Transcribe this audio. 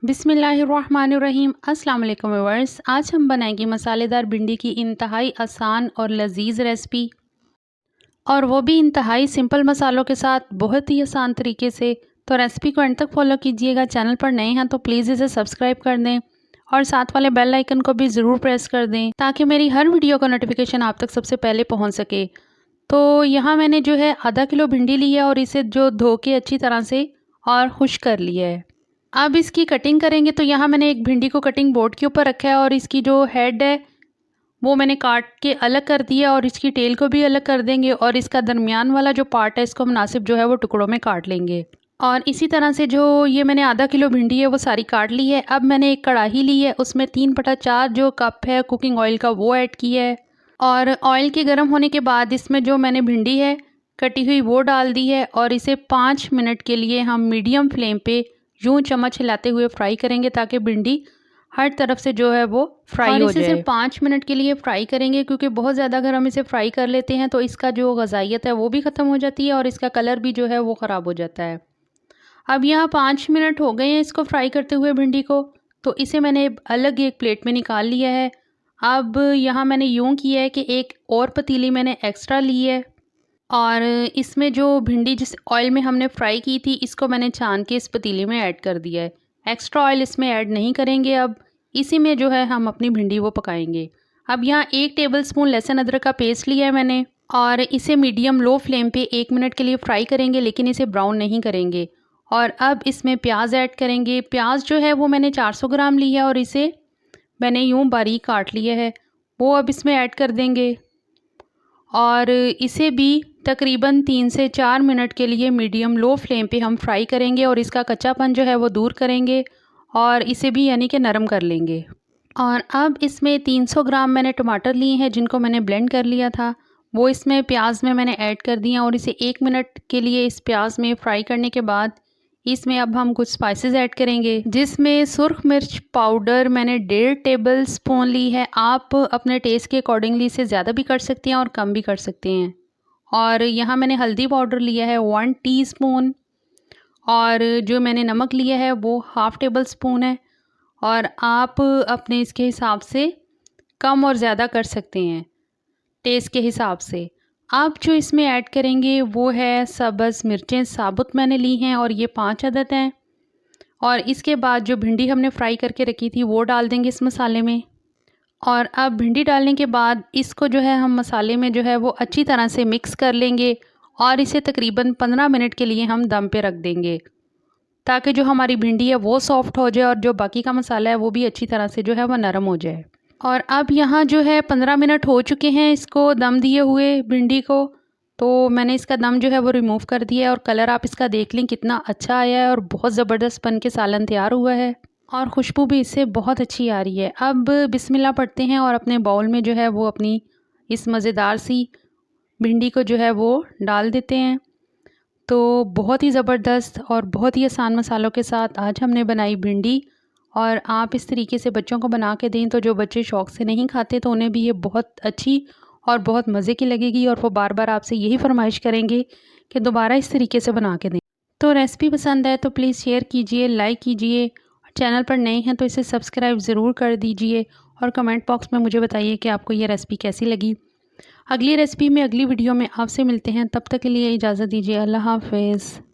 बिस्मिल्लाहिर्रहमानिर्रहीम। अस्सलाम वालेकुम व्यूअर्स। आज हम बनाएंगे मसालेदार भिंडी की इंतहाई आसान और लजीज रेसिपी, और वो भी इंतहाई सिंपल मसालों के साथ बहुत ही आसान तरीके से। तो रेसिपी को एंड तक फॉलो कीजिएगा। चैनल पर नए हैं तो प्लीज़ इसे सब्सक्राइब कर दें और साथ वाले बेल आइकन को भी ज़रूर प्रेस कर दें ताकि मेरी हर वीडियो का नोटिफिकेशन आप तक सबसे पहले पहुँच सके। तो यहाँ मैंने जो है आधा किलो भिंडी ली है और इसे जो धो के अच्छी तरह से और खुश कर लिया है। अब इसकी कटिंग करेंगे। तो यहाँ मैंने एक भिंडी को कटिंग बोर्ड के ऊपर रखा है और इसकी जो हेड है वो मैंने काट के अलग कर दिया और इसकी टेल को भी अलग कर देंगे और इसका दरमियान वाला जो पार्ट है इसको मुनासिब जो है वो टुकड़ों में काट लेंगे। और इसी तरह से जो ये मैंने आधा किलो भिंडी है वो सारी काट ली है। अब मैंने एक कढ़ाई ली है, उसमें 3/4 जो कप है कुकिंग ऑयल का वो ऐड किया है और ऑयल के गर्म होने के बाद इसमें जो मैंने भिंडी है कटी हुई वो डाल दी है और इसे 5 मिनट के लिए हम मीडियम फ्लेम पे यूं चम्मच हिलाते हुए फ्राई करेंगे ताकि भिंडी हर तरफ से जो है वो फ्राई हो जाए। इसे सिर्फ 5 मिनट के लिए फ्राई करेंगे क्योंकि बहुत ज़्यादा अगर हम इसे फ्राई कर लेते हैं तो इसका जो ग़ज़ाइयत है वो भी ख़त्म हो जाती है और इसका कलर भी जो है वो ख़राब हो जाता है। अब यहाँ 5 मिनट हो गए हैं इसको फ्राई करते हुए भिंडी को, तो इसे मैंने अलग एक प्लेट में निकाल लिया है। अब यहाँ मैंने यूँ किया है कि एक और पतीली मैंने एक्स्ट्रा ली है और इसमें जो भिंडी जिस ऑयल में हमने फ्राई की थी इसको मैंने छान के इस पतीले में ऐड कर दिया है। एक्स्ट्रा ऑयल इसमें ऐड नहीं करेंगे। अब इसी में जो है हम अपनी भिंडी वो पकाएंगे। अब यहाँ 1 टेबलस्पून लहसुन अदरक का पेस्ट लिया है मैंने और इसे मीडियम लो फ्लेम पे 1 मिनट के लिए फ्राई करेंगे, लेकिन इसे ब्राउन नहीं करेंगे। और अब इसमें प्याज ऐड करेंगे। प्याज जो है वो मैंने 400 ग्राम लिया और इसे मैंने यूँ बारीक काट लिया है, वो अब इसमें ऐड कर देंगे और इसे भी तकरीबन 3 से 4 मिनट के लिए मीडियम लो फ्लेम पे हम फ्राई करेंगे और इसका कच्चापन जो है वो दूर करेंगे और इसे भी यानी कि नरम कर लेंगे। और अब इसमें 300 ग्राम मैंने टमाटर लिए हैं जिनको मैंने ब्लेंड कर लिया था, वो इसमें प्याज में मैंने ऐड कर दिया और इसे 1 मिनट के लिए इस प्याज में फ्राई करने के बाद इसमें अब हम कुछ स्पाइसेस ऐड करेंगे, जिसमें सुर्ख मिर्च पाउडर मैंने 1.5 टेबल स्पून ली है। आप अपने टेस्ट के अकॉर्डिंगली इसे ज़्यादा भी कर सकते हैं और कम भी कर सकते हैं। और यहाँ मैंने हल्दी पाउडर लिया है 1 टीस्पून और जो मैंने नमक लिया है वो 1/2 टेबल स्पून है और आप अपने इसके हिसाब से कम और ज़्यादा कर सकते हैं टेस्ट के हिसाब से। आप जो इसमें ऐड करेंगे वो है सब्ज़ मिर्चें साबुत मैंने ली हैं और ये 5 अदद हैं। और इसके बाद जो भिंडी हमने फ्राई करके रखी थी वो डाल देंगे इस मसाले में। और अब भिंडी डालने के बाद इसको जो है हम मसाले में जो है वो अच्छी तरह से मिक्स कर लेंगे और इसे तकरीबन 15 मिनट के लिए हम दम पे रख देंगे ताकि जो हमारी भिंडी है वो सॉफ्ट हो जाए और जो बाकी का मसाला है वो भी अच्छी तरह से जो है वो नरम हो जाए। और अब यहाँ जो है 15 मिनट हो चुके हैं इसको दम दिए हुए भिंडी को, तो मैंने इसका दम जो है वो रिमूव कर दिया है और कलर आप इसका देख लें कितना अच्छा आया है और बहुत ज़बरदस्त बन के सालन तैयार हुआ है और खुशबू भी इससे बहुत अच्छी आ रही है। अब बिस्मिल्लाह पढ़ते हैं और अपने बाउल में जो है वो अपनी इस मज़ेदार सी भिंडी को जो है वो डाल देते हैं। तो बहुत ही ज़बरदस्त और बहुत ही आसान मसालों के साथ आज हमने बनाई भिंडी, और आप इस तरीके से बच्चों को बना के दें तो जो बच्चे शौक़ से नहीं खाते तो उन्हें भी ये बहुत अच्छी और बहुत मज़े की लगेगी और वो बार बार आपसे यही फरमाइश करेंगे कि दोबारा इस तरीके से बना के दें। तो रेसिपी पसंद आए तो प्लीज़ शेयर कीजिए, लाइक कीजिए, चैनल पर नए हैं तो इसे सब्सक्राइब ज़रूर कर दीजिए और कमेंट बॉक्स में मुझे बताइए कि आपको ये रेसिपी कैसी लगी। अगली रेसिपी में अगली वीडियो में आपसे मिलते हैं, तब तक के लिए इजाज़त दीजिए। अल्लाह हाफ़िज़।